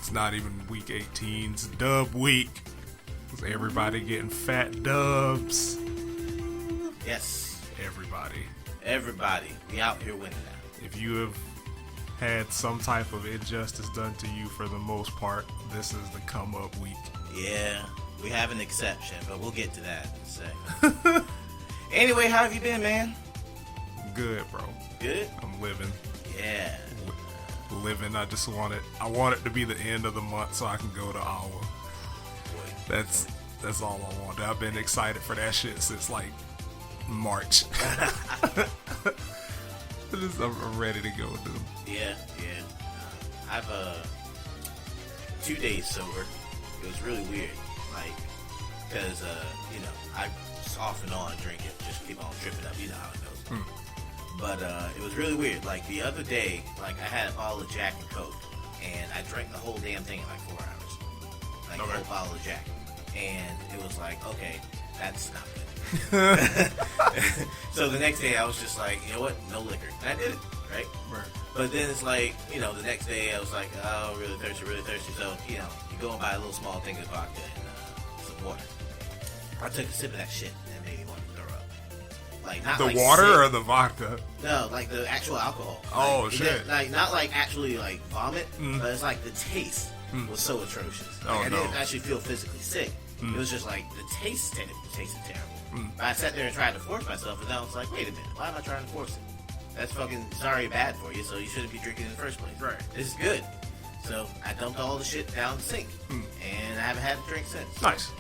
It's not even week 18. It's dub week. It's everybody getting fat dubs. Yes. Everybody. We out here winning now. If you have had some type of injustice done to you for the most part, this is the come up week. Yeah, we have an exception, but we'll get to that in a second. Anyway, how have you been, man? Good, bro. Good? I'm living. Yeah. Living. I want it to be the end of the month so I can go to Iowa. That's all I want. I've been excited for that shit since like March. I'm ready to go, dude. Yeah. I've 2 days sober. It was really weird, like, because I just off and on drinking, just keep on tripping up. You know how it goes. But it was really weird. Like the other day, like I had a bottle of Jack and Coke, and I drank the whole damn thing in like 4 hours, like the whole bottle of Jack, and it was like, okay, that's not good. So the next day I was just like, you know what, no liquor, and I did it, right? But then it's like, the next day I was like, oh, really thirsty, so you go and buy a little small thing of vodka and some water. I took a sip of that shit and made me want to throw up. Like not the like water sick. Or the vodka? No, like the actual alcohol. Oh, like, shit. Like not like actually like vomit, but it's like the taste was so atrocious. Like, I didn't actually feel physically sick. It was just like the taste tasted terrible. But I sat there and tried to force myself, and then I was like, wait a minute, why am I trying to force it? That's fucking already bad for you, so you shouldn't be drinking in the first place. Right. This is good. So I dumped all the shit down the sink, and I haven't had a drink since. Nice.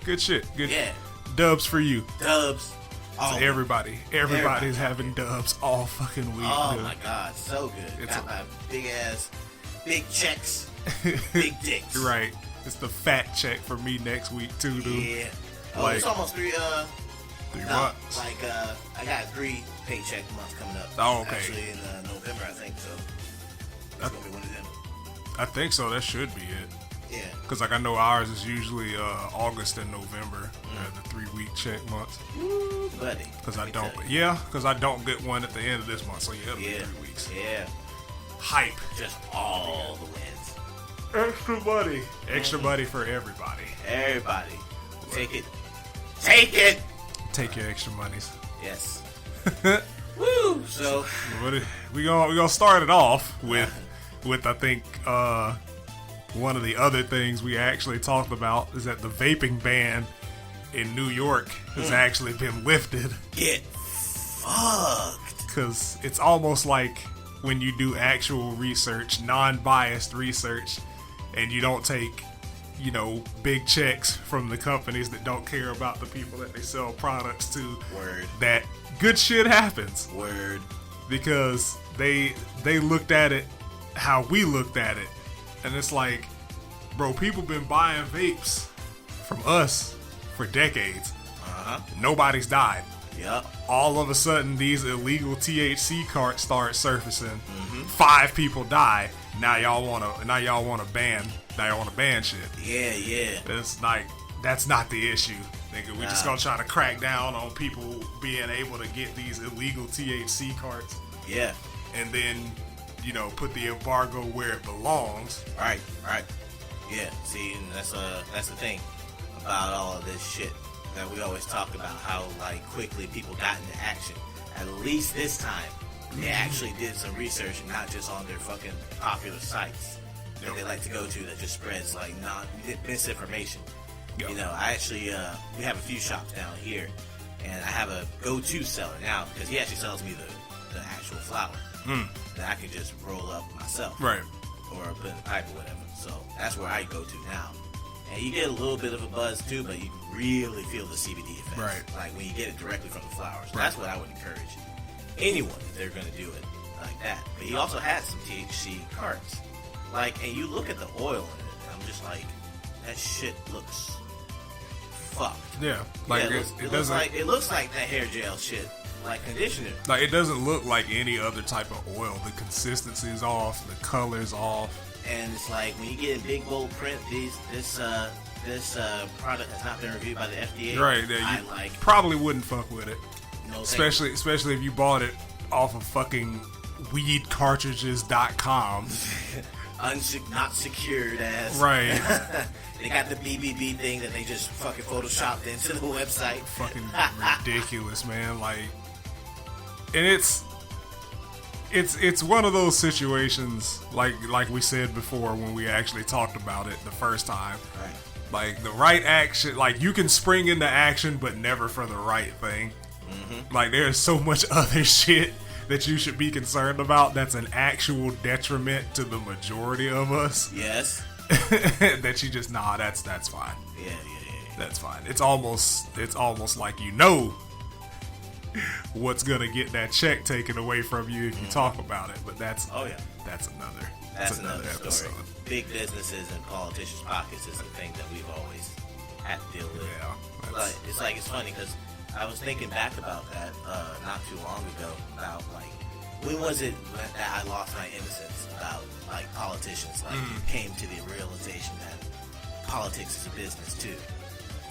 Good shit. Good. Yeah. Dubs for you. Dubs. To everybody's having dubs all fucking week. Oh dude. my god, so good. Got my big checks, big dicks. Right. It's the fat check for me next week too, dude. Yeah. Oh, it's almost 3 months. Like I got 3 paycheck months coming up. Oh, okay. Actually in November, I think so. That's gonna be one of them. I think so. That should be it. Yeah. Because like I know ours is usually August and November, the 3-week check months. Woo, buddy. Because I don't get one at the end of this month. So yeah, it'll be 3 weeks. Yeah. Hype. Just all the wins. Extra money. Extra money for everybody. Everybody. Take it. Take it. Take your extra monies. Yes. Woo. So we gonna start it off with I think one of the other things we actually talked about is that the vaping ban in New York has actually been lifted. Get fucked. Because it's almost like when you do actual research, non-biased research, and you don't take, big checks from the companies that don't care about the people that they sell products to. Word. That good shit happens. Word. Because they looked at it how we looked at it. And it's like, bro, people been buying vapes from us for decades. Nobody's died. Yep. All of a sudden, these illegal THC carts start surfacing. 5 people die. Now y'all wanna ban shit. Yeah. It's like, that's not the issue, nigga. We just gonna try to crack down on people being able to get these illegal THC carts. Yeah. And then, put the embargo where it belongs. Right. Yeah. See, and that's the thing about all of this shit that we always talk about, how like quickly people got into action. At least this time, they actually did some research, and not just on their fucking popular sites that they like to go to that just spreads like misinformation. Yep. I actually we have a few shops down here, and I have a go-to seller now because he actually sells me the actual flower that I can just roll up myself, right, or put in a pipe or whatever. So that's where I go to now, and you get a little bit of a buzz too, but you really feel the CBD effects, right? Like when you get it directly from the flowers. Right. That's what I would encourage anyone if they're going to do it like that. But he also had some THC carts, like, and you look at the oil in it, and I'm just like, that shit looks fucked. Yeah, like it looks like that hair gel shit, like conditioner. Like, it doesn't look like any other type of oil. The consistency is off, the color's off, and it's like when you get in big bold print, this product has not been reviewed by the FDA. Right, yeah, you probably wouldn't fuck with it. No, especially if you bought it off of fucking weedcartridges.com. Not secured as. Right. They got the BBB thing that they just fucking photoshopped into the website. Fucking ridiculous, man. Like, and it's one of those situations, like we said before when we actually talked about it the first time. Right. Like, the right action, like, you can spring into action, but never for the right thing. Mm-hmm. Like, there's so much other shit that you should be concerned about that's an actual detriment to the majority of us. Yes. That you just, that's fine. Yeah. That's fine. It's almost like you know what's gonna get that check taken away from you if you talk about it. But that's another episode. Story. Big businesses and politicians' pockets is the thing that we've always had to deal with. Yeah, but it's funny because I was thinking back about that not too long ago about like when was it that I lost my innocence about like politicians came to the realization that politics is a business too.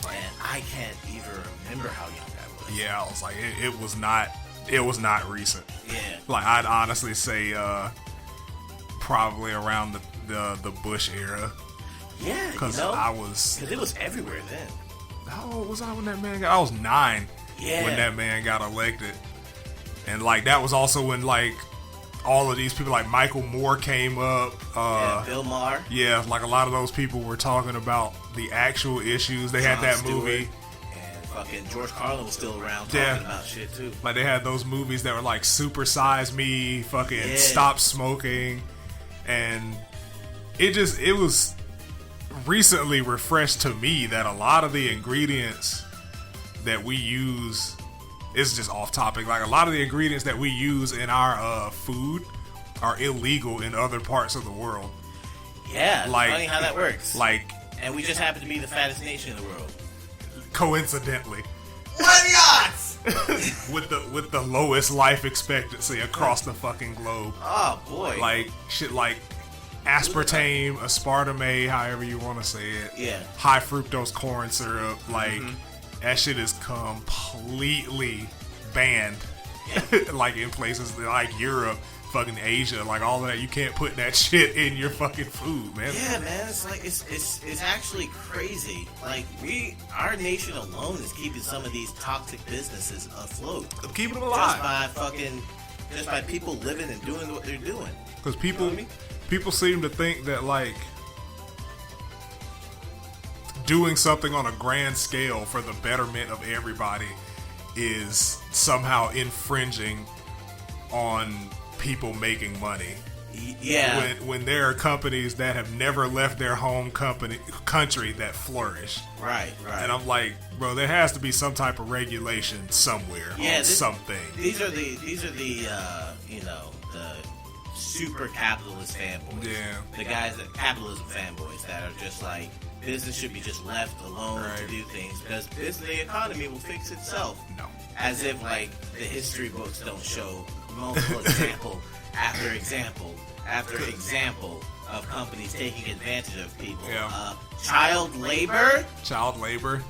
And I can't even remember how young that was. Yeah, I was like, it was not recent. Yeah. Like, I'd honestly say probably around the Bush era. Yeah, because it was everywhere then. How old was I when that man got? I was 9 when that man got elected, and like that was also when like all of these people like Michael Moore came up. Bill Maher. Yeah, like a lot of those people were talking about the actual issues. They had that Stewart, movie. and fucking George Carlin was still around talking about shit too. Like they had those movies that were like Super Size Me, fucking Stop Smoking, and it was recently refreshed to me that a lot of the ingredients that we use is just off topic. Like a lot of the ingredients that we use in our food are illegal in other parts of the world. Yeah, it's like, funny how that works. Like, and we just happen to be the fattest nation in the world. Coincidentally. What are the odds? with the lowest life expectancy across the fucking globe. Oh boy. Like shit like aspartame, aspartame, however you want to say it. Yeah. High fructose corn syrup. Like, that shit is completely banned. Yeah. Like, in places like Europe, fucking Asia, like all of that. You can't put that shit in your fucking food, man. Yeah, man. It's like, it's actually crazy. Like, our nation alone is keeping some of these toxic businesses afloat. Keeping them alive. Just by people living and doing what they're doing. Because people seem to think that, like, doing something on a grand scale for the betterment of everybody is somehow infringing on people making money. Yeah. When there are companies that have never left their home country that flourish. Right. And I'm like, bro, there has to be some type of regulation somewhere on something. These are the the super capitalist fanboys. Yeah. The guys capitalism fanboys that are just like, business should be just left alone to do things because the economy will fix itself. No. As if like the history books don't show multiple example after example after example of companies taking advantage of people. Yeah. Child labor,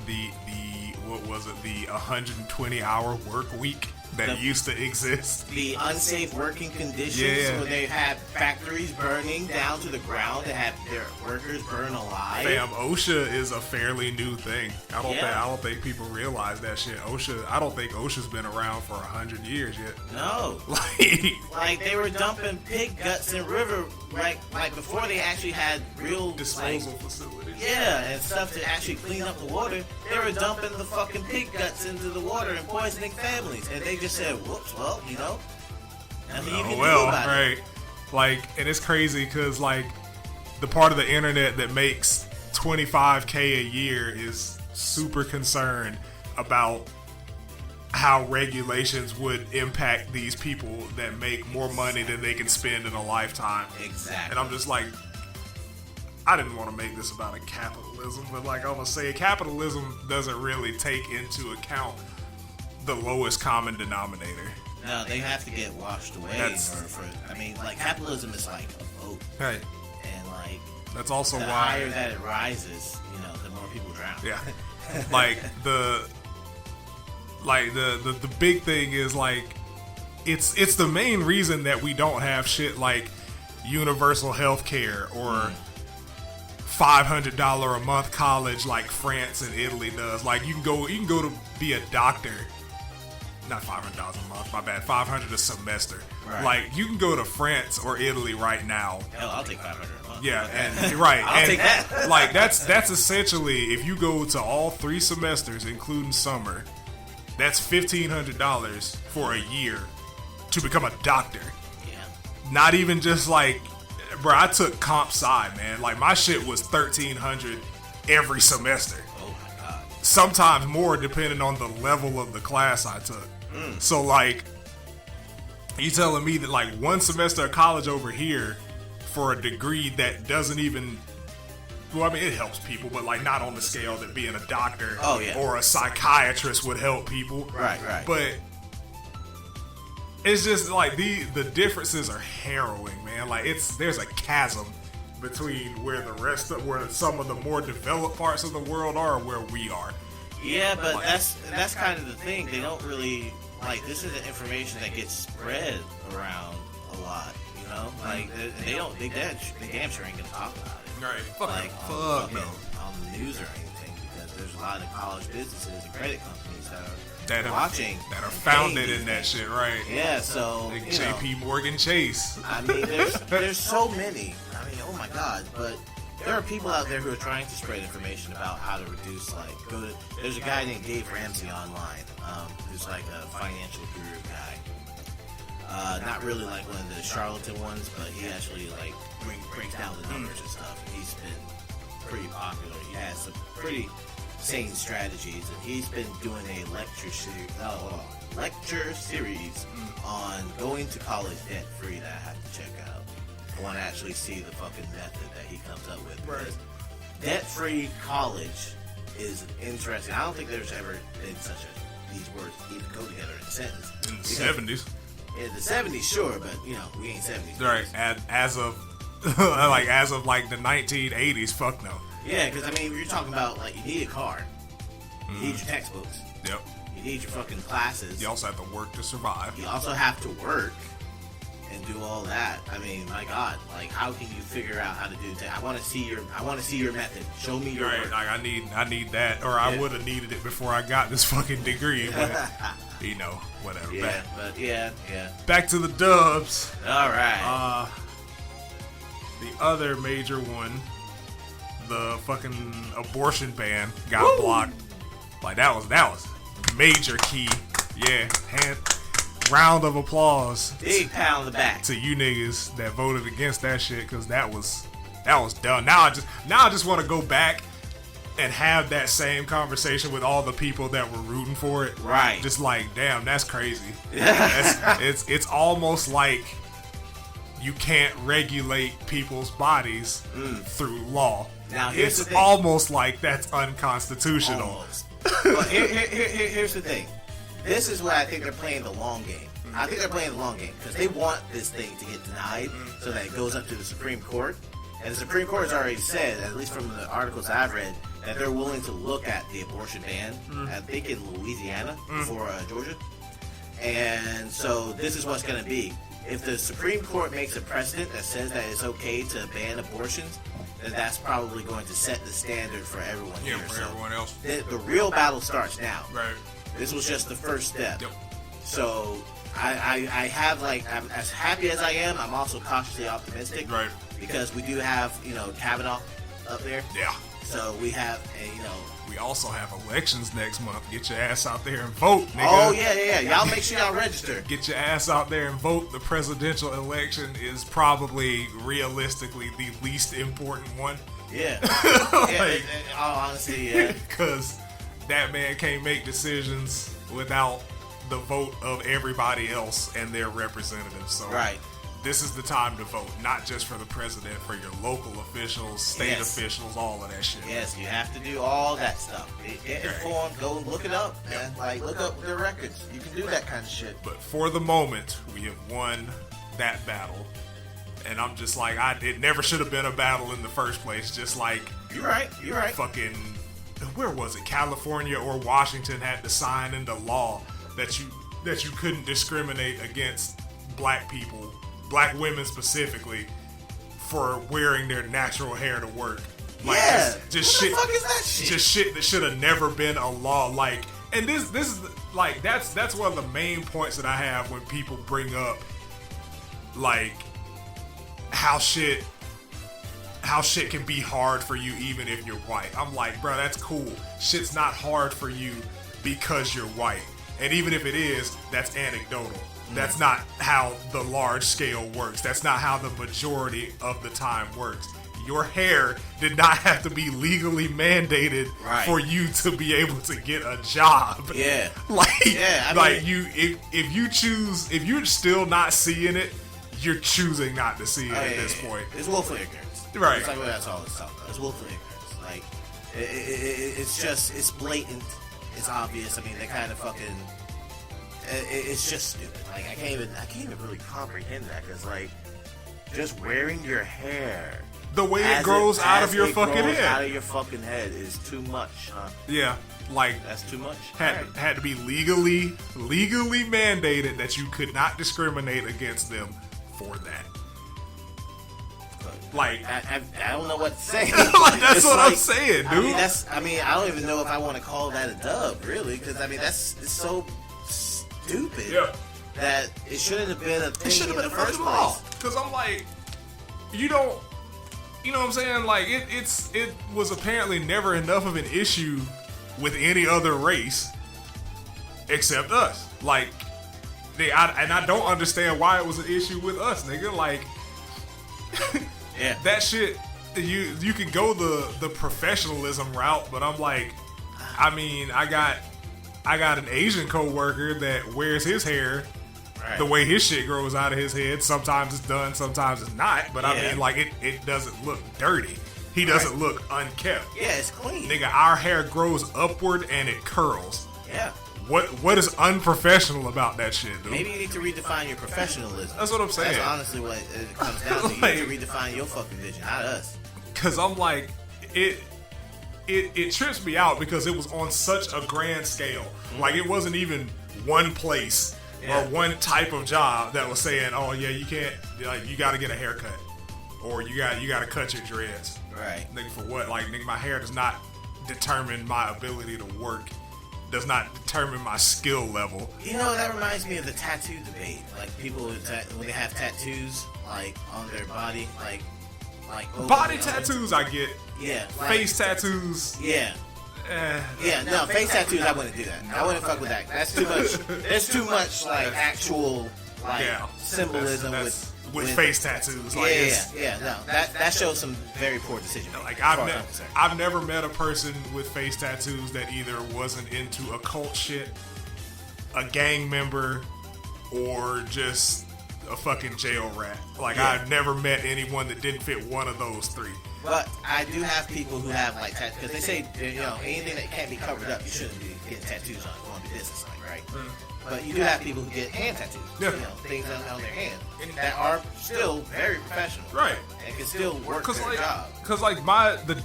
the what was it, the 120-hour work week that used to exist. The unsafe working conditions where they had factories burning down to the ground to have their workers burn alive. Fam, OSHA is a fairly new thing. I don't think people realize that shit. I don't think OSHA's been around for 100 years yet. No. Like they were dumping pig guts in river like before they actually had real disposal facilities. Yeah, and stuff to actually clean up the water. They were dumping the fucking pig guts into the water and poisoning families. And they just said, whoops, well, nothing you can do about it. Like, and it's crazy because, like, the part of the internet that makes $25K a year is super concerned about how regulations would impact these people that make more money than they can spend in a lifetime. Exactly. And I'm just like, I didn't want to make this about a capitalism, but like I'm gonna say, capitalism doesn't really take into account the lowest common denominator. No, they have to get washed away. Capitalism is like a boat. Right. And like, that's also the why higher that it rises, the more people drown. Yeah. Like the big thing is like it's the main reason that we don't have shit like universal health care or $500 a month college like France and Italy does. Like you can go to be a doctor. Not $500 a month, my bad. $500 a semester. Right. Like you can go to France or Italy right now. Hell, I'll take $500 a month. Yeah, and right. I'll take that. Like that's essentially if you go to all 3 semesters, including summer, that's $1,500 for a year to become a doctor. Yeah. Not even just like, bro. I took comp sci, man. Like my shit was $1,300 every semester. Oh my god. Sometimes more, depending on the level of the class I took. So like, you telling me that like one semester of college over here for a degree that doesn't even, well, I mean it helps people, but like not on the scale that being a doctor or a psychiatrist would help people. Right. But it's just like the differences are harrowing, man. Like there's a chasm between where some of the more developed parts of the world are and where we are. Yeah, but like, that's kind of the thing. They don't really like this isn't information that gets spread around a lot. You know, like they damn sure ain't gonna talk about it. Right. On the news or anything, because there's a lot of college businesses and credit companies that are founded in that shit, right? Yeah, so like J.P. Morgan Chase. I mean, there's so many. I mean, oh my god, but there are people out there who are trying to spread information about how to reduce, there's a guy named Dave Ramsey online, who's like a financial guru guy. Not really like one of the charlatan ones, but he actually like breaks down the numbers and stuff. He's been pretty popular. He has some pretty sane strategies, and he's been doing a lecture series on going to college debt free that I have to check out. I want to actually see the fucking method that he comes up with. Right. Debt-free college is interesting. I don't think there's ever been these words even go together in a sentence. In the 70s. In the 70s, sure, but we ain't 70s. Right. As of the 1980s, fuck no. Yeah, because I mean, you're talking about like you need a car, you need your textbooks. Yep. You need your fucking classes. You also have to work to survive. You also have to work and do all that. I mean, my God, like how can you figure out how to do that? I want to see your method. Show me your work. Like I need that, or I would have needed it before I got this fucking degree. But whatever. Yeah. Back to the dubs. All right. The other major one, the fucking abortion ban got blocked. Like that was major key. Yeah, round of applause. Big pat on the back to you niggas that voted against that shit, because that was done. Now I just want to go back and have that same conversation with all the people that were rooting for it. Right. Just like, damn, that's crazy. It's almost like you can't regulate people's bodies through law. Now here's it's the thing. Almost like that's unconstitutional. Almost. But here's the thing. This is where I think they're playing the long game. I think they're playing the long game because they want this thing to get denied so that it goes up to the Supreme Court. And the Supreme Court has already said, at least from the articles I've read, that they're willing to look at the abortion ban, I think in Louisiana for Georgia. And so this is what's going to be. If the Supreme Court makes a precedent that says that it's okay to ban abortions, then that's probably going to set the standard for everyone here. For everyone else. The real battle starts now. Right. This was just the first step. Yep. So I have I'm as happy as I am, I'm also cautiously optimistic. Right. Because we do have, Kavanaugh up there. Yeah. So we have we also have elections next month. Get your ass out there and vote, nigga. Oh yeah. Y'all make sure y'all register. Get your ass out there and vote. The presidential election is probably realistically the least important one. Yeah. In all honesty, yeah. Because that man can't make decisions without the vote of everybody else and their representatives. So right. This is the time to vote, not just for the president, for your local officials, state officials, all of that shit. Yes, you have to do all that stuff. Get informed, go look it up, man. Like, look up their records. You can do that kind of shit. But for the moment, we have won that battle. And I'm just like, it never should have been a battle in the first place. Just like... You're right. Fucking... Where was it? California or Washington had to sign into law that that you couldn't discriminate against black people, black women specifically, for wearing their natural hair to work. Like, yeah, just what shit. The fuck is that shit? Just shit that should have never been a law. Like, and this is like that's one of the main points that I have when people bring up like how shit can be hard for you even if you're white. I'm like, bro, that's cool. Shit's not hard for you because you're white. And even if it is, that's anecdotal. That's not how the large scale works. That's not how the majority of the time works. Your hair did not have to be legally mandated for you to be able to get a job. Yeah. If you're still not seeing it, you're choosing not to see it at this point. It's willful ignorance. Right. It's like, well, that's all it's talking about. It's willful ignorance. Like, it's blatant. It's obvious. I mean, they kind of fucking. It's just stupid. Like, I can't even really comprehend that, because like, just wearing your hair, the way it grows out of your fucking head, out of your fucking head, is too much, huh? Yeah, like that's too much. Had to be legally mandated that you could not discriminate against them for that. Like, I don't know what to say. Like, that's what I'm saying, dude. I mean, I don't even know if I want to call that a dub, really, because I mean, it's so stupid that it shouldn't have been a thing in the first place. Because I'm like, you know what I'm saying? Like, it was apparently never enough of an issue with any other race except us. Like, I don't understand why it was an issue with us, nigga. Like, yeah, that shit. You can go the professionalism route, but I'm like, I mean, I got an Asian coworker that wears his hair the way his shit grows out of his head. Sometimes it's done, sometimes it's not. But I mean, like, it doesn't look dirty. He doesn't look unkept. Yeah, it's clean. Nigga, our hair grows upward and it curls. Yeah. What is unprofessional about that shit, dude? Maybe you need to redefine your professionalism. That's what I'm saying. That's honestly what it comes down to. Like, you need to redefine your fucking vision, not us. Because I'm like, it trips me out because it was on such a grand scale. Mm-hmm. Like, it wasn't even one place or one type of job that was saying, oh yeah, you can't, like, you got to get a haircut, or you got to cut your dreads. Right. Nigga, for what? Like, nigga, my hair does not determine my ability to work. Does not determine my skill level. You know, that reminds me of the tattoo debate. Like, people when they have tattoos, like, on their body, like body tattoos, I get. Yeah. Face tattoos. Yeah. Yeah, no, face tattoos, I wouldn't do that. I wouldn't fuck with that. That's too much. There's too much, like, actual, like, symbolism with face tattoos. Like, no, that shows some very poor decision making. Like, I've never met a person with face tattoos that either wasn't into occult shit, a gang member, or just a fucking jail rat. Like, I've never met anyone that didn't fit one of those three. But I do have people who have, like, tattoos, because they say, you know, anything that can't be covered up, you shouldn't be getting tattoos on going to business, like, right? Mm. But you do have people who get hand tattoos, you know, things on their hand that are still very professional, right? And can still work their job. Because, like, the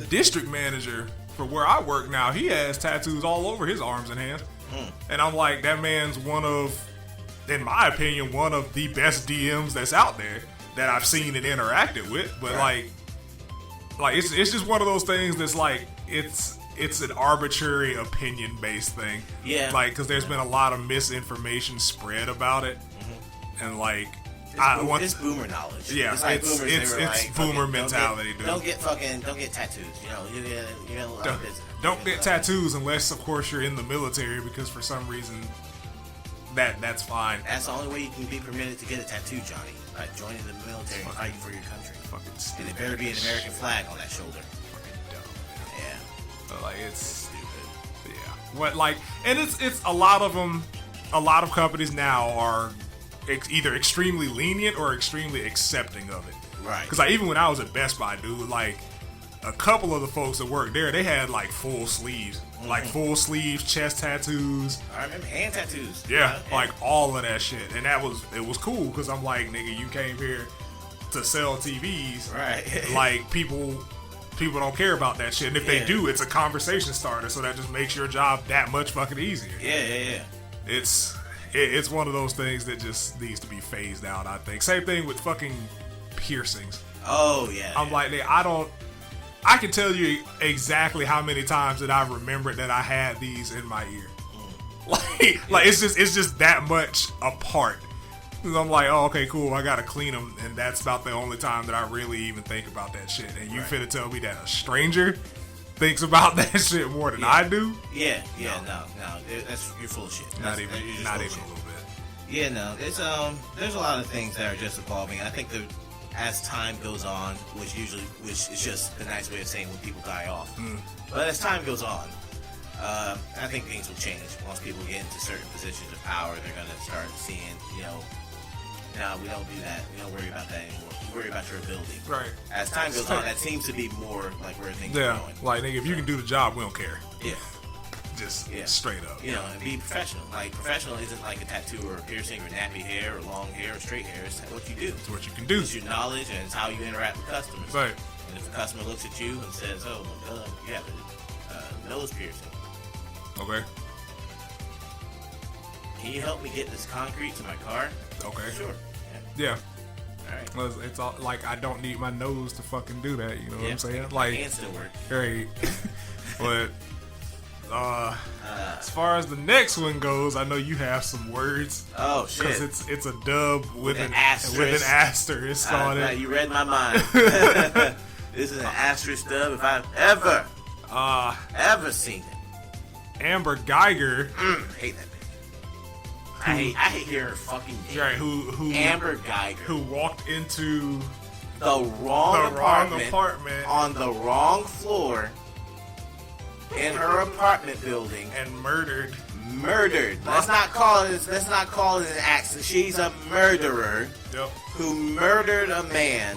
district manager for where I work now, he has tattoos all over his arms and hands, and I'm like, that man's in my opinion, one of the best DMs that's out there that I've seen and interacted with. But like it's just one of those things that's like, it's an arbitrary opinion-based thing. Yeah. Like, because there's been a lot of misinformation spread about it, and like, it's boomer knowledge. Yeah, it's like it's boomer mentality, dude. Don't get tattoos. You know, you get a lot of business. Don't get tattoos unless, of course, you're in the military, because for some reason that's fine. That's the only way you can be permitted to get a tattoo, Johnny. Like, joining the military and fighting for your country. Fucking stupid. And it better be an American flag on that shoulder. Fucking dumb. Yeah. Like, it's stupid. Yeah. What, like, and it's a lot of them. A lot of companies now are either extremely lenient or extremely accepting of it. Right. Because, like, even when I was at Best Buy, dude, like, a couple of the folks that worked there, they had, like, full sleeves. Like, full sleeves, chest tattoos. I remember hand tattoos. Yeah, like, all of that shit. And it was cool, because I'm like, nigga, you came here to sell TVs. Right. Like, people people don't care about that shit. And if they do, it's a conversation starter. So that just makes your job that much fucking easier. Yeah. It's one of those things that just needs to be phased out, I think. Same thing with fucking piercings. Oh, yeah. I'm like, I can tell you exactly how many times that I remembered that I had these in my ear. Like it's just that much apart. I'm like, oh, okay, cool. I gotta clean them, and that's about the only time that I really even think about that shit. And you finna tell me that a stranger thinks about that shit more than I do? Yeah. No. You're full of shit. Not even a little bit. Yeah, no. There's a lot of things that are just evolving. I think that as time goes on, which is just a nice way of saying when people die off. But as time goes on, I think things will change. Once people get into certain positions of power, they're gonna start seeing, no, we don't do that. We don't worry about that anymore. We worry about your ability. Right. As time goes on, that seems to be more like where things are going. Like, nigga, if you can do the job, we don't care. Yeah. Just straight up. And be professional. Like, professional isn't like a tattoo or a piercing or nappy hair or long hair or straight hair. It's what you do. It's what you can do. It's your knowledge and it's how you interact with customers. Right. And if a customer looks at you and says, oh, my God, you have a nose piercing. Okay. Can you help me get this concrete to my car? Okay. Sure. Yeah. All right. Well, it's all, like, I don't need my nose to fucking do that. You know what I'm saying? My Like, hands still work. right. But as far as the next one goes, I know you have some words. Oh shit! Because it's a dub with an asterisk. Asterisk on it. You read my mind. This is an asterisk dub if I've ever seen it. Amber Guyger. Hate that bitch. I hate hearing her fucking name. Right, who Amber Guyger. who walked into the wrong apartment on the wrong floor in her apartment building and murdered. Let's not call it an accident. She's a murderer. Yep. Who murdered a man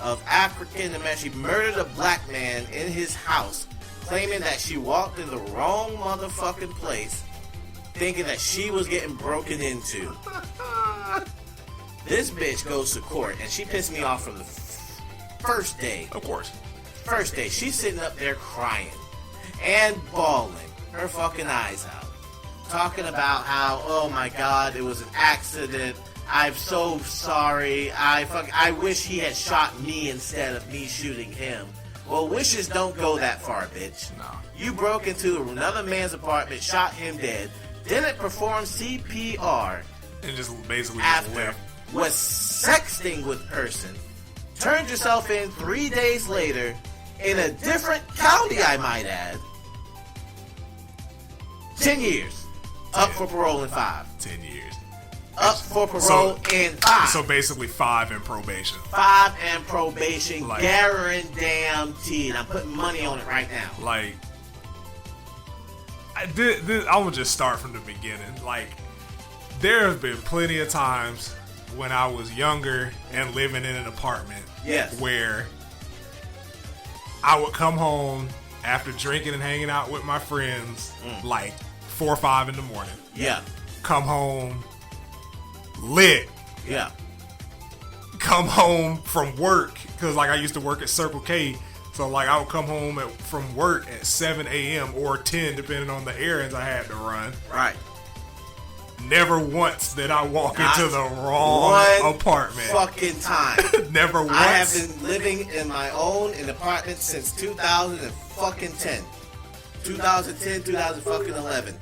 of African American. She murdered a black man in his house, claiming that she walked in the wrong motherfucking place, thinking that she was getting broken into. This bitch goes to court, and she pissed me off from the first day. Of course. First day, she's sitting up there crying and bawling her fucking eyes out, talking about how, oh my God, it was an accident. I'm so sorry. I wish he had shot me instead of me shooting him. Well, wishes don't go that far, bitch. No. You broke into another man's apartment, shot him dead, didn't perform CPR, And just basically after left. was sexting with person, turned yourself in 3 days later in a different county, I might add. 10 years. Up for parole in 5. 10 years. Up for parole in 5. So basically 5 in probation. 5 and probation, Like, guaranteed. I'm putting money on it right now. Like, I will just start from the beginning. Like, there have been plenty of times when I was younger and living in an apartment, Yes. where I would come home after drinking and hanging out with my friends, like 4 or 5 in the morning. Yeah. Come home lit. Yeah. Come home from work, because like I used to work at Circle K, so like I would come home from work at 7 a.m. or 10 depending on the errands I had to run. Right. Never once did I walk Not into the wrong one apartment. Fucking time. Never once. I have been living in my own apartment since 2010. 2010, 2011.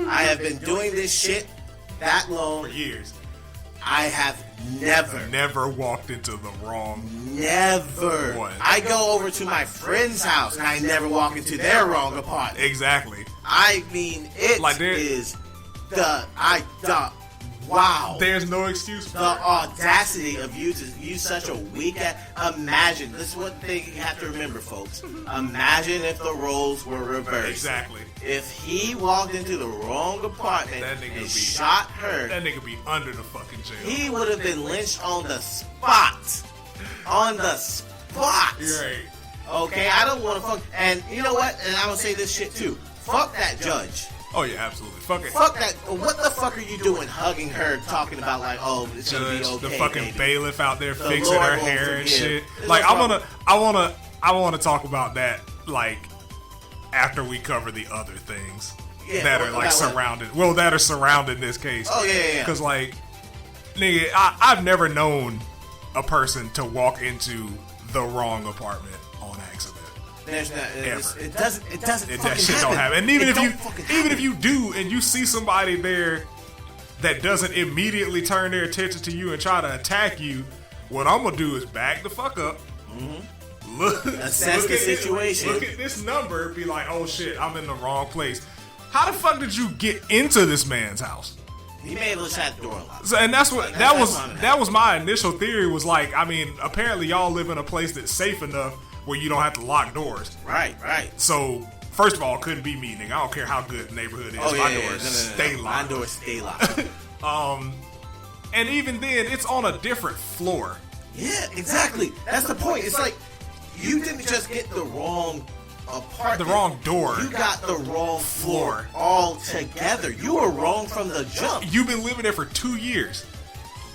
I have been doing this shit that long. For years. I have never walked into the wrong one. I go over to my friend's house and I never walk into their wrong apartment. Exactly. I mean, it Like is wow. There's no excuse for The it. audacity of you to use such a weak imagine. This is one thing you have to remember, folks. Imagine if the roles were reversed. Exactly. If he walked into the wrong apartment That nigga and be- shot her, That nigga be under the fucking jail. he would have been lynched on the spot. On the spot. You're right. Okay, I don't want to fuck. And you know what? And I will say this shit too. Fuck that judge. Oh yeah, absolutely. Fuck it. Fuck that. What the fuck are you doing hugging her, talking about like, oh, it's gonna be Judge, okay, the fucking baby. bailiff out there The fixing Lord her will hair and forgive. shit. There's Like no I I want to talk about that like after we cover the other things that are like surrounded. Well, that are surrounding this case. Oh yeah. Because like, nigga, I've never known a person to walk into the wrong apartment on accident. There's not, ever. It doesn't. That shit don't happen. And even if you do, and you see somebody there that doesn't immediately turn their attention to you and try to attack you, what I'm gonna do is back the fuck up. Assess the situation. Look at this number. Be like, oh shit, I'm in the wrong place. How the fuck did you get into this man's house? He may have had the door unlocked. So, and that was my initial theory. Was like, I mean, apparently y'all live in a place that's safe enough where you don't have to lock doors. Right. So first of all, it couldn't be me, nigga. I don't care how good the neighborhood is. My doors stay locked. My doors stay locked. And even then, it's on a different floor. Yeah, exactly. That's the point. It's like you didn't just get the wrong apartment. The wrong door. You got the wrong floor altogether. You were wrong from the jump. You've been living there for 2 years.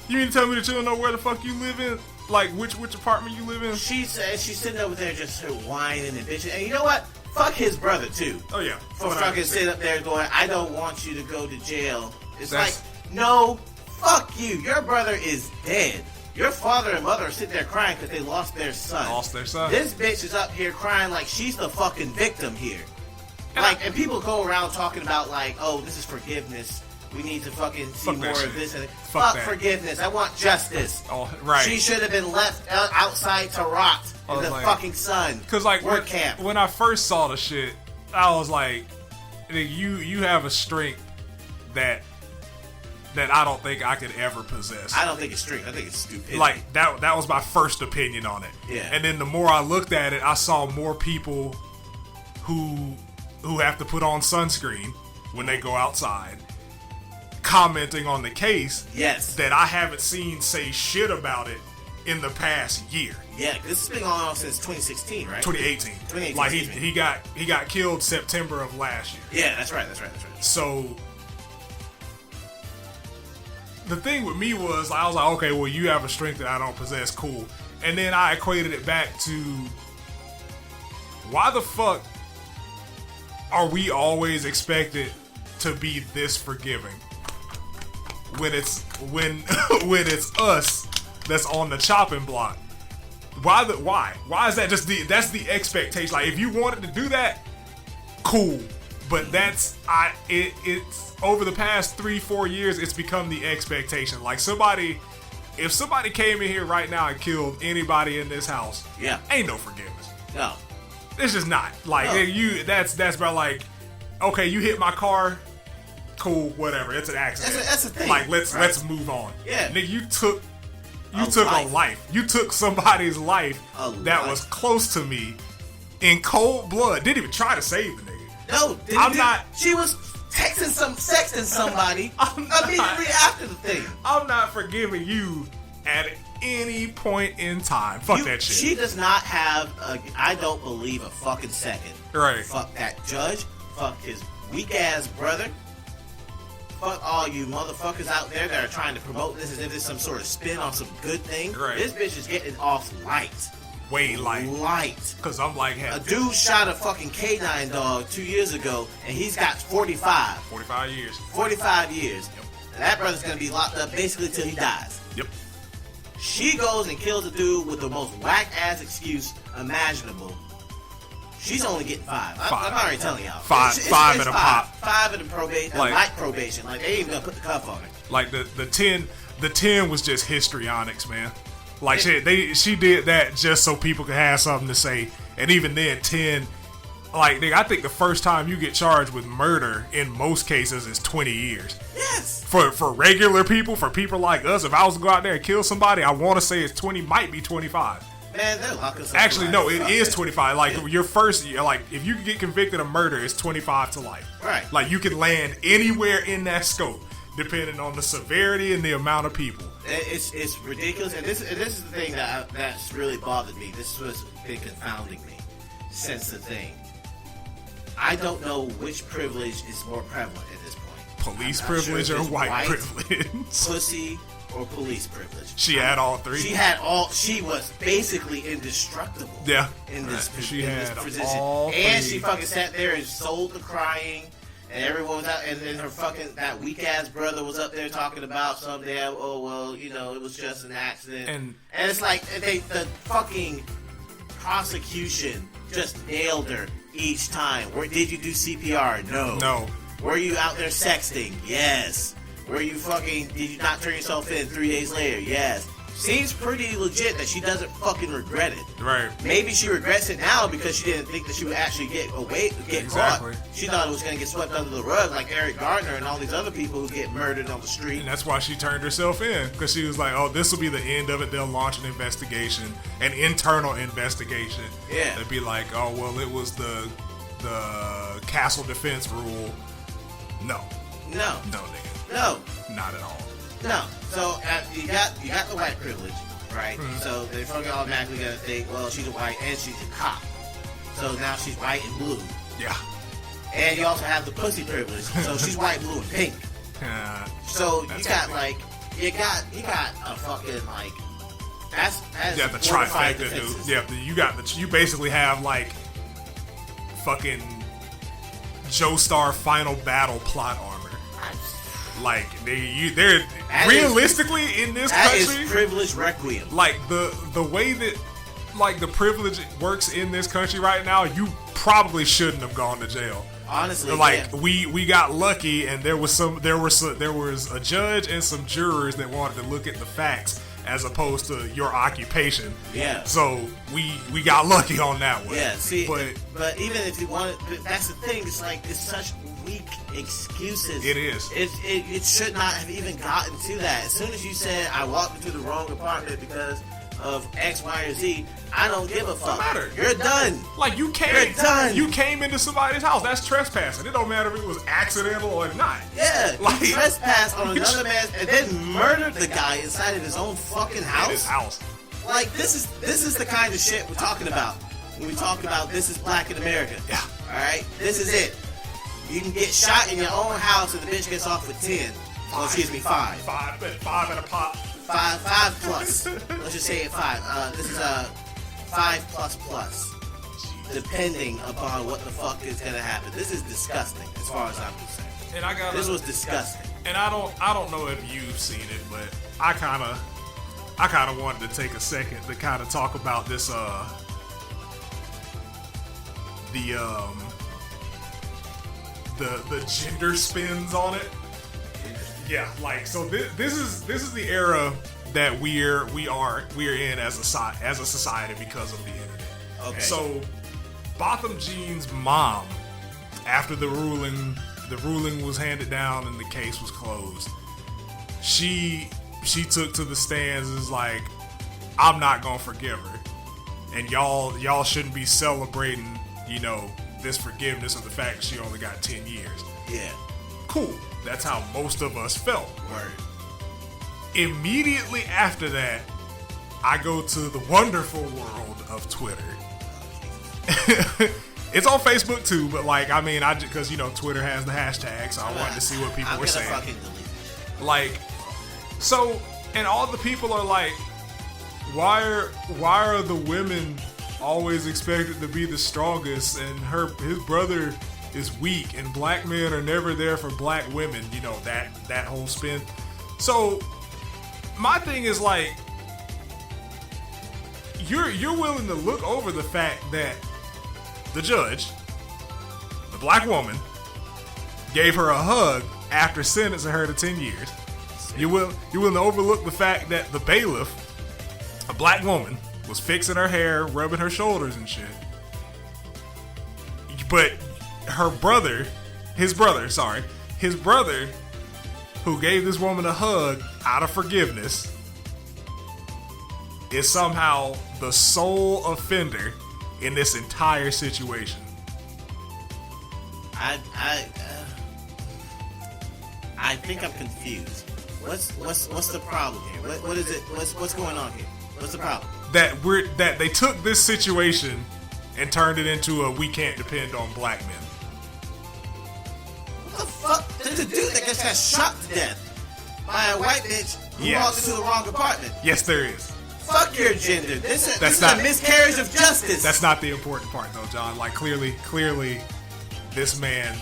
You mean to tell me that you don't know where the fuck you live in? Like which apartment you live in? She said she's sitting over there just whining and bitching. And you know what? Fuck his brother too. Oh yeah. For fucking sitting up there going, I don't want you to go to jail. It's like, no, fuck you. Your brother is dead. Your father and mother are sitting there crying because they lost their son. This bitch is up here crying like she's the fucking victim here. And people go around talking about like, oh, this is forgiveness. We need to fucking see more of this. And fuck forgiveness. I want justice. Oh, right. She should have been left outside to rot in the fucking sun. Because like when I first saw the shit, I was like, you have a strength that I don't think I could ever possess. I don't think it's strength. I think it's stupidity. Like that was my first opinion on it. Yeah. And then the more I looked at it, I saw more people who have to put on sunscreen when they go outside commenting on the case. Yes. That I haven't seen say shit about it in the past year. Yeah, this has been going on since 2016, right? 2018. Like he got killed September of last year. Yeah, that's right. So the thing with me was, I was like, okay, well, you have a strength that I don't possess, cool. And then I equated it back to, why the fuck are we always expected to be this forgiving when it's us that's on the chopping block? Why is that just that's the expectation? Like, if you wanted to do that, cool. But it's over the past 3-4 years, it's become the expectation. Like if somebody came in here right now and killed anybody in this house, ain't no forgiveness. No, it's just not. Like that's about like, okay, you hit my car, cool, whatever. It's an accident. That's the thing. Like let's move on. Yeah, nigga, you took a life. You took somebody's life that was close to me in cold blood. Didn't even try to save the nigga. No, she was sexting somebody immediately after the thing. I'm not forgiving you at any point in time. Fuck that shit. She does not have I don't believe a fucking second. Right. Fuck that judge. Fuck his weak ass brother. Fuck all you motherfuckers out there that are trying to promote this as if it's some sort of spin on some good thing. Right. This bitch is getting off light. Way light. Cause I'm like, a dude shot a fucking canine dog 2 years ago, and he's got 45. 45 years. 45 years. Yep. And that brother's gonna be locked up basically till he dies. Yep. She goes and kills a dude with the most whack ass excuse imaginable. She's only getting 5. I'm already telling y'all. Five and a pop. 5 in the probation, light probation. Like, they ain't even gonna put the cuff on her. Like the 10 was just histrionics, man. Like she did that just so people could have something to say, and even then, 10. Like, I think the first time you get charged with murder in most cases is 20 years. Yes. For regular people, for people like us, if I was to go out there and kill somebody, I want to say it's 20, might be 25. Man, they'll lock us up. Actually, no, it is 25. Like, your first, like, if you get convicted of murder, it's 25 to life. Right. Like, you can land anywhere in that scope, depending on the severity and the amount of people. It's ridiculous, and this is the thing that's really bothered me. This was been confounding me since the thing. I don't know which privilege is more prevalent at this point. Police privilege or white privilege? Pussy or police privilege. She had all three. She was basically indestructible. Yeah. In this, she in had this position. all And three. she fucking sat there and sold the crying. And everyone was out, and then that weak ass brother was up there talking about some damn, it was just an accident. And it's like the fucking prosecution just nailed her each time. Did you do CPR? No. Were you out there sexting? Yes. Did you not turn yourself in 3 days later? Yes. Seems pretty legit that she doesn't fucking regret it. Right. Maybe she regrets it now because she didn't think that she would actually get Exactly. caught. She thought it was going to get swept under the rug like Eric Gardner and all these other people who get murdered on the street. And that's why she turned herself in, because she was like, oh, this will be the end of it. They'll launch an investigation, an internal investigation. Yeah. They'd be like, oh, well, it was the castle defense rule. No, nigga. No. Not at all. No. So you got the white privilege, right? Mm-hmm. So they're fucking automatically gonna think, well, she's a white and she's a cop. So now she's white and blue. Yeah. And you also have the pussy privilege. So she's white, blue, and pink. So you got a fucking like that's yeah, the trifecta, dude. Yeah, you basically have like fucking Joestar final battle plot armor. Like they're realistically in this country. That is privilege requiem. Like the way that like the privilege works in this country right now, you probably shouldn't have gone to jail. Honestly, like yeah. we got lucky, and there was a judge and some jurors that wanted to look at the facts as opposed to your occupation. Yeah. So we got lucky on that one. Yeah. See, but even if you want it, that's the thing. It's like it's such weak excuses. It is. It should not have even gotten to that. As soon as you said I walked into the wrong apartment because of X, Y, or Z, I don't give a fuck. Don't matter. You're done. Like you came into somebody's house. That's trespassing. It don't matter if it was accidental or not. Yeah. Like you trespassed on another man's and then murdered the guy inside of his own fucking house. In his house. Like this is the kind of shit we're talking about when we talk about this is black in America. Yeah. All right. This is it. You can get shot in your own house and the bitch gets off with 10. Oh, excuse me, 5. 5 and a pop. 5 plus. Let's just say it 5. This is a 5 plus. Depending upon what the fuck is gonna happen. This is disgusting as far as I'm concerned. And this was disgusting. And I don't know if you've seen it, but I kinda wanted to take a second to kind of talk about this the gender spins on it. Yeah, like so this is the era that we're in as a society because of the internet. Okay. So Botham Jean's mom, after the ruling was handed down and the case was closed, she took to the stands and was like, I'm not gonna forgive her, and y'all shouldn't be celebrating, this forgiveness of the fact that she only got 10 years. Yeah. Cool. That's how most of us felt. Word. Immediately after that, I go to the wonderful world of Twitter. It's on Facebook too, but because Twitter has the hashtag, so I wanted to see what people were saying. I'm gonna fucking delete it. Like, so, and all the people are like, why are the women always expected to be the strongest, and his brother is weak, and black men are never there for black women? That whole spin. So my thing is like, you're willing to look over the fact that the judge, the black woman, gave her a hug after sentencing her to 10 years. You're willing to overlook the fact that the bailiff, a black woman, was fixing her hair, rubbing her shoulders and shit. But his brother, who gave this woman a hug out of forgiveness, is somehow the sole offender in this entire situation. I think I'm confused. What's the problem here? What is it? What's going on here? What's the problem? That they took this situation and turned it into a we can't depend on black men. What the fuck? There's a dude that just got shot to death by a white bitch You walked into the wrong apartment. Yes, there is. Fuck your gender. This is not a miscarriage of justice. That's not the important part, though, John. Like, clearly, this man,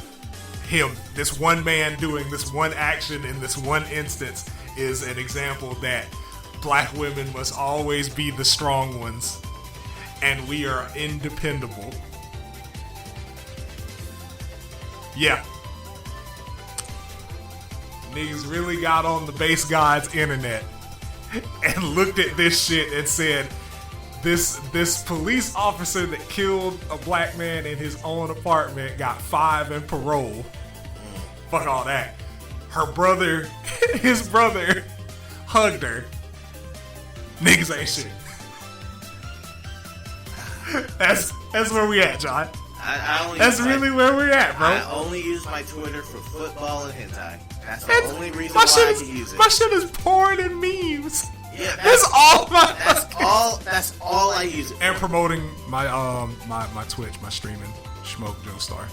this one man doing this one action in this one instance is an example that black women must always be the strong ones, and we are independable. Yeah. Niggas really got on the base God's internet and looked at this shit and said, this police officer that killed a black man in his own apartment got 5 in parole. Fuck all that. His brother hugged her. Niggas ain't shit. That's where we at, John. That's really where we're at, bro. I only use my Twitter for football and hentai. That's the only reason why I can use it. My shit is porn and memes. Yeah, that's all That's all I use it for. And promoting my my Twitch, my streaming, Schmoke Joestar.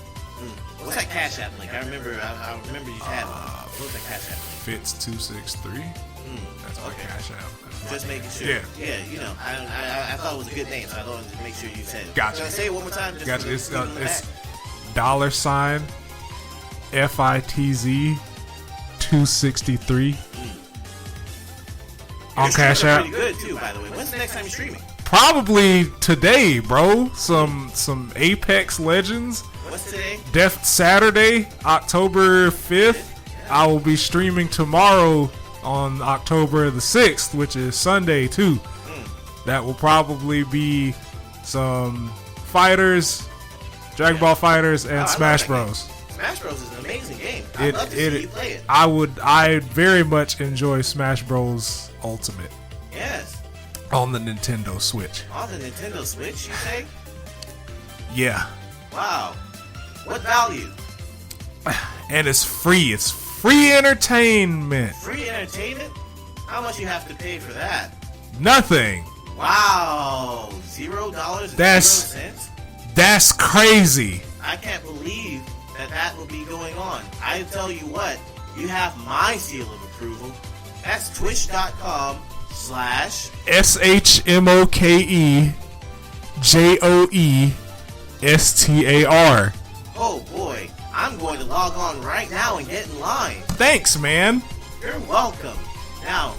What's that Cash App link? I remember you had one. What's that Cash App link? Fitz263. That's my Cash App. Just making sure. Yeah. You know, I thought it was a good name, so I wanted to make sure you said it. Gotcha. Can I say it one more time? Gotcha. It's $FITZ 263 on Cash App. Pretty good too, by the way. When's the next time you're streaming? Probably today, bro. Some Apex Legends. What's today? Saturday, October 5th. I will be streaming tomorrow on October the 6th, which is Sunday too. That will probably be some fighters, Dragon Ball Fighters, and Smash Bros. Smash Bros is an amazing game. I'd love to see you play it. I very much enjoy Smash Bros Ultimate. Yes. On the Nintendo Switch. On the Nintendo Switch, you say? Yeah. Wow. What value? And it's free. It's free entertainment. Free entertainment? How much you have to pay for that? Nothing. Wow. $0? That's crazy. I can't believe that will be going on. I tell you what, you have my seal of approval. That's SHMOKEJOESTAR. Oh boy, I'm going to log on right now and get in line. Thanks, man. You're welcome. Now,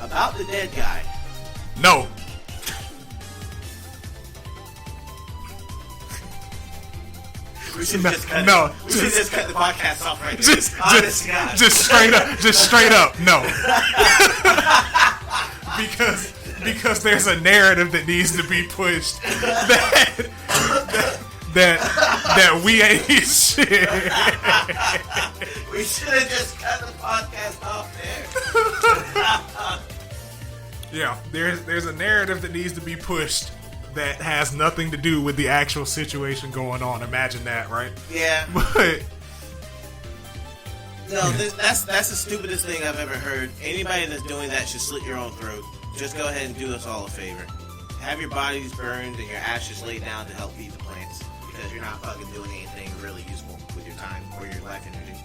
about the dead guy. No. We should just cut the podcast off right there. Just straight up, no. because there's a narrative that needs to be pushed that we ain't shit. We should have just cut the podcast off there. Yeah, there's a narrative that needs to be pushed that has nothing to do with the actual situation going on. Imagine that, right? Yeah. But no, that's the stupidest thing I've ever heard. Anybody that's doing that should slit your own throat. Just go ahead and do us all a favor. Have your bodies burned and your ashes laid down to help feed the plants, because you're not fucking doing anything really useful with your time or your life energy.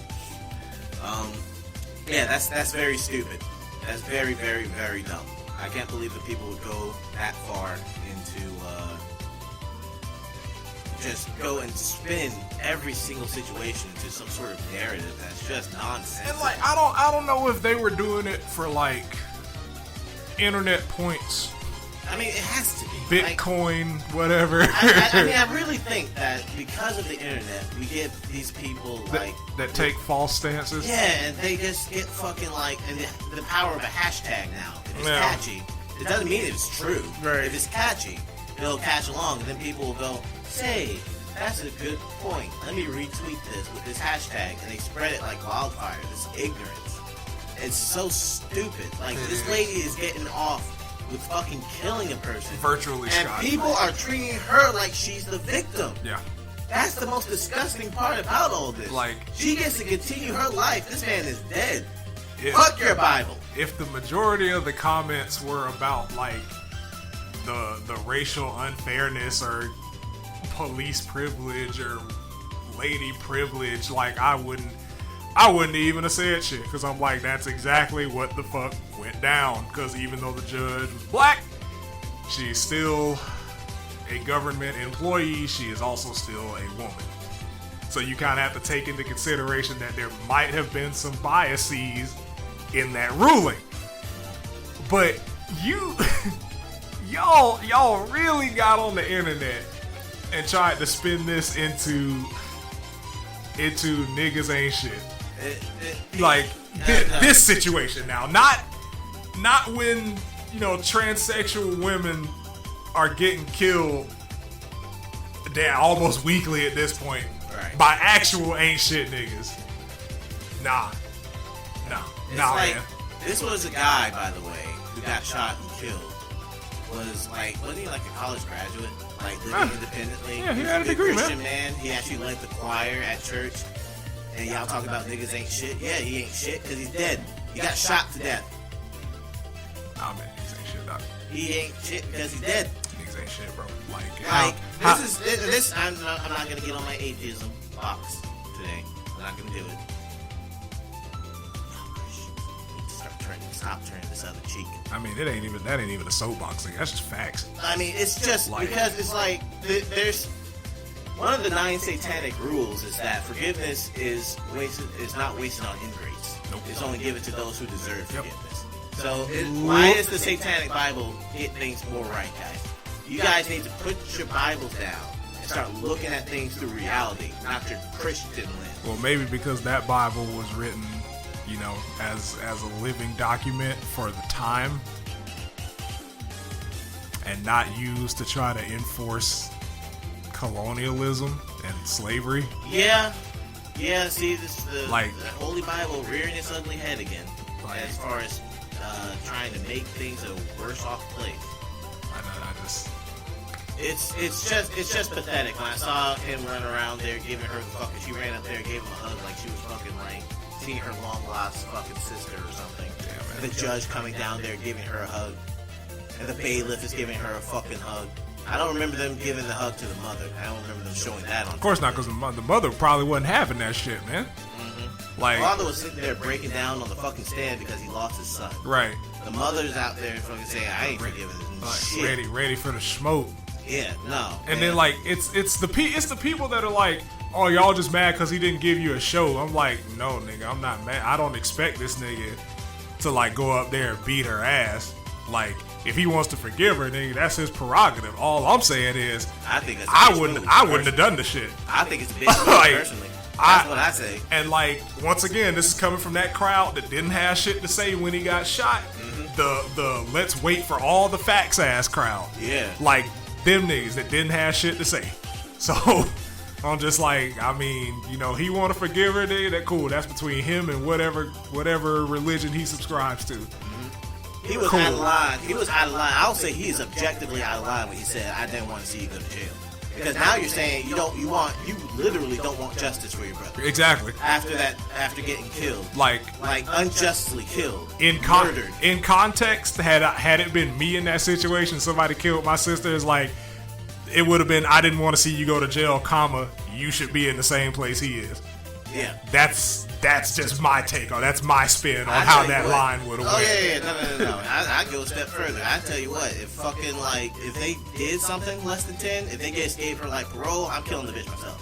Yeah, that's very stupid. That's very, very, very dumb. I can't believe that people would go that far into just go and spin every single situation into some sort of narrative that's just nonsense. And like, I don't know if they were doing it for like internet points. I mean, it has to be Bitcoin, like, whatever. I mean, I really think that because of the internet, we get these people that take false stances. Yeah, and they just get fucking like, and the power of a hashtag now. If it's catchy, it doesn't mean it's true. Right. If it's catchy, it'll catch along, and then people will go, "Say, that's a good point. Let me retweet this with this hashtag," and they spread it like wildfire. This ignorance. It's so stupid. Like, this lady is getting off with fucking killing a person. Virtually and shot. People are treating her like she's the victim. Yeah. That's the most disgusting part about all this. Like, she gets to continue her life. This man is dead. Fuck your Bible. If the majority of the comments were about like the racial unfairness or police privilege or lady privilege, like, I wouldn't I wouldn't even have said shit because I'm like, that's exactly what the fuck went down. Because even though the judge was black, she's still a government employee. She is also still a woman. So you kind of have to take into consideration that there might have been some biases in that ruling. But y'all really got on the internet and tried to spin this into niggas ain't shit. Like this situation now, not when transsexual women are getting killed almost weekly at this point by actual ain't shit niggas. Nah, like, man. This was a guy, by the way, who got shot and killed. Wasn't he like a college graduate? Like living independently. Yeah, he had a degree, Christian man. He actually led the choir at church. And y'all talk about niggas ain't shit. Yeah, he ain't shit because he's dead. He got shot to death. Nah, man, niggas ain't shit, dog. He ain't shit because he's dead. Niggas ain't shit, bro. I'm not gonna get on my atheism box today. I'm not gonna do it. Stop turning this other cheek. I mean, that ain't even a soapbox thing. That's just facts. I mean, it's just because it's like there's one of the 9 satanic rules is that forgiveness is not wasted on ingrates. Nope. It's only given to those who deserve forgiveness. So why is the Satanic Bible get things more right, guys? You guys need to put your Bibles down and start looking at things through reality, not your Christian lens. Well, maybe because that Bible was written, as a living document for the time and not used to try to enforce colonialism and slavery. Yeah. See, the Holy Bible rearing its ugly head again, as far as trying to make things a worse off place. It's just pathetic. When I saw him run around there giving her she ran up there and gave him a hug like she was fucking like seeing her long lost fucking sister or something. Yeah, man. The judge coming down there giving her a hug, and the bailiff is giving her a fucking hug. I don't remember them giving the hug to the mother. I don't remember them showing that on. Of course not, because the mother probably wasn't having that shit, man. Mm-hmm. Like, father was sitting there breaking down on the fucking stand because he lost his son. Right. The mother's out there fucking saying, "I ain't forgiving this shit." Ready for the smoke. Yeah, no. And then it's the people that are like, "Oh, y'all just mad because he didn't give you a show." I'm like, no, nigga, I'm not mad. I don't expect this nigga to go up there and beat her ass. Like, if he wants to forgive her, nigga, that's his prerogative. All I'm saying is, I wouldn't have done the shit. I think it's a bitch move, personally. That's what I say. And once again, this is coming from that crowd that didn't have shit to say when he got shot. Mm-hmm. The let's wait for all the facts ass crowd. Yeah. Them niggas that didn't have shit to say. So I'm just he want to forgive her, nigga. That cool. That's between him and whatever religion he subscribes to. Mm-hmm. He was out of line. I'll say he's objectively out of line when he said, "I didn't want to see you go to jail." Because now you're saying you literally don't want justice for your brother. Exactly. After getting killed, like unjustly killed, murdered. In context, had it been me in that situation, somebody killed my sister, it would have been, "I didn't want to see you go to jail, comma, you should be in the same place he is." Yeah. That's just my take on. That's my spin on how that line would have went. Oh yeah, no. I go a step further. I tell you what, if they did something less than 10, if they just gave her parole, I'm killing the bitch myself.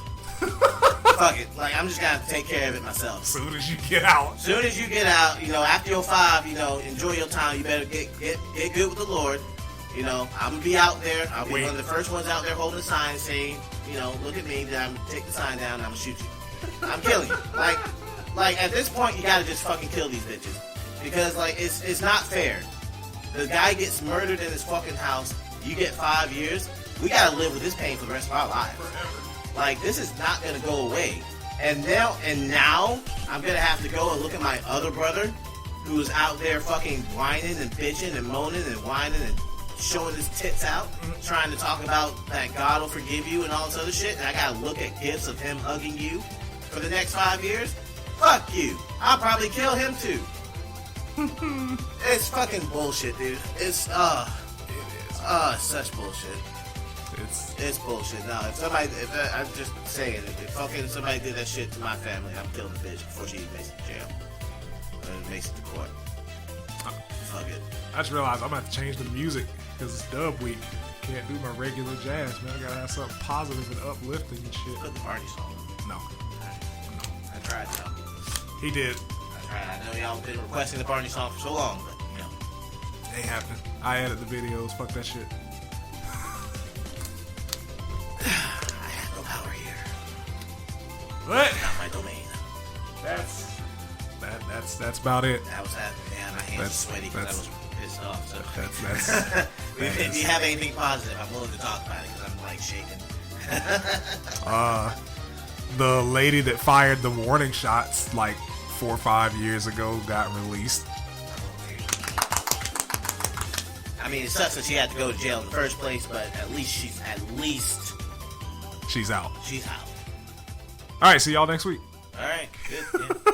Fuck it, I'm just gonna take care of it myself. Soon as you get out, after your 5, enjoy your time. You better get good with the Lord. I'm gonna be out there. I'll be one of the first ones out there holding a sign saying, look at me. Then I'm gonna take the sign down. and I'm gonna shoot you. I'm killing you. At this point, you gotta just fucking kill these bitches. Because, it's not fair. The guy gets murdered in his fucking house. You get 5 years. We gotta live with this pain for the rest of our lives. Forever. This is not gonna go away. And now, I'm gonna have to go and look at my other brother, who's out there fucking whining and bitching and moaning and whining and showing his tits out, trying to talk about that God will forgive you and all this other shit. And I gotta look at gifs of him hugging you for the next 5 years. Fuck you. I'll probably kill him too. It's fucking bullshit, dude. It's such bullshit. It's bullshit. No, I'm just saying, if fucking somebody did that shit to my family, I'm killing the bitch before she even makes it to jail. Makes it to court. Fuck it. I just realized I'm gonna have to change the music because it's dub week. Can't do my regular jazz, man. I gotta have something positive and uplifting and shit. Put the party song. No. I tried though. He did. I tried. I know y'all been requesting the party song for so long, but you know. Ain't happening. I edit the videos. Fuck that shit. I have no power here. What? Not my domain. That's about it. That was happening. Man, my hands are sweaty because I was pissed off. So if you have anything positive, I'm willing to talk about it because I'm like shaking. The lady that fired the warning shots like 4 or 5 years ago got released. I mean, it sucks that she had to go to jail in the first place, but at least she's out. She's out. All right, see y'all next week. All right, good. Yeah.